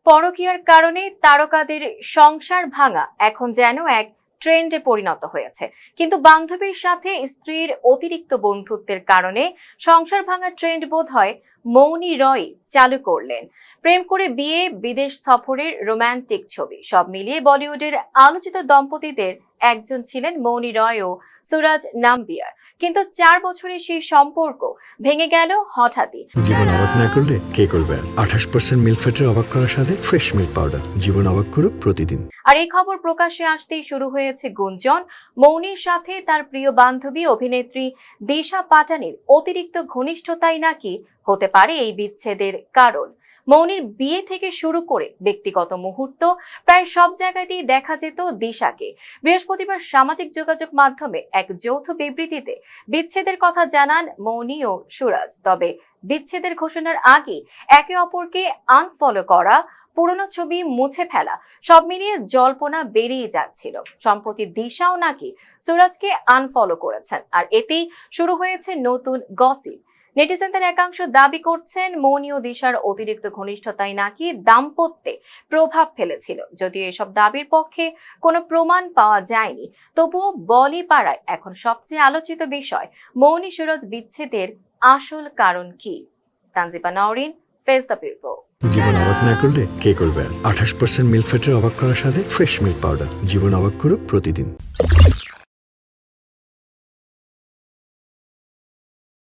পরকীয়ার কারণে তারকাদের সংসার ভাঙা এখন যেন এক ট্রেন্ডে পরিণত হয়েছে। কিন্তু বান্ধবীর সাথে স্ত্রীর অতিরিক্ত বন্ধুত্বের কারণে সংসার ভাঙা ট্রেন্ড বোধহয় মৌনী রয় চালু করলেন। প্রেম করে বিয়ে, বিদেশ সফরের রোমান্টিক ছবি সব মিলিয়ে বলিউডের আলোচিত দম্পতিদের একজন ছিলেন মৌনী রয় ও সুরাজ নাম্বিয়ার। কিন্তু 4 বছরের সেই সম্পর্ক ভেঙে গেল হঠাৎই। জীবন অবাক না করলে কে করবে? 28% মিল্ক ফ্যাটের অবাক করার সাথে ফ্রেশ মিল্ক পাউডার। জীবন অবাক করুক প্রতিদিন। আর এই খবর প্রকাশ্যে আসতেই শুরু হয়েছে গুঞ্জন, মৌনীর সাথে তার প্রিয় বান্ধবী অভিনেত্রী দিশা পাটানির অতিরিক্ত ঘনিষ্ঠতাই নাকি হতে পারে এই বিচ্ছেদের কারণ। মৌনীর বিয়ে থেকে শুরু করে ব্যক্তিগত মুহূর্ত প্রায় সব জায়গাতেই দেখা যেত দিশাকে। বৃহস্পতিবার সামাজিক যোগাযোগ মাধ্যমে এক যৌথ বিবৃতিতে বিচ্ছেদের কথা জানান মৌনী ও সুরাজ। তবে বিচ্ছেদের ঘোষণার আগে একে অপরকে আনফলো করা, পুরনো ছবি মুছে ফেলা, সব মিলিয়ে জল্পনা বেরিয়ে যাচ্ছিল। সম্প্রতি দিশাও নাকি সুরাজকে আনফলো করেছেন, আর এতেই শুরু হয়েছে নতুন গসিপ। নেটিজেনদের একাংশ দাবি করছেন মৌনী ও দিশার অতিরিক্ত ঘনিষ্ঠতাই নাকি দাম্পত্যে প্রভাব ফেলেছিল। যদিও এসব দাবির পক্ষে কোনো প্রমাণ পাওয়া যায়নি, তবুও বলি পাড়ায় এখন সবচেয়ে আলোচিত বিষয় মৌনী সুরাজ বিচ্ছেদের আসল কারণ কি। Tanjiba Nowrin, face the people. জীবন অবাক না করলে কে করবে? 28% মিল্ক ফ্যাটের অবাক করার সাথে ফ্রেশ মিল্ক পাউডার। জীবন অবাক করুক প্রতিদিন।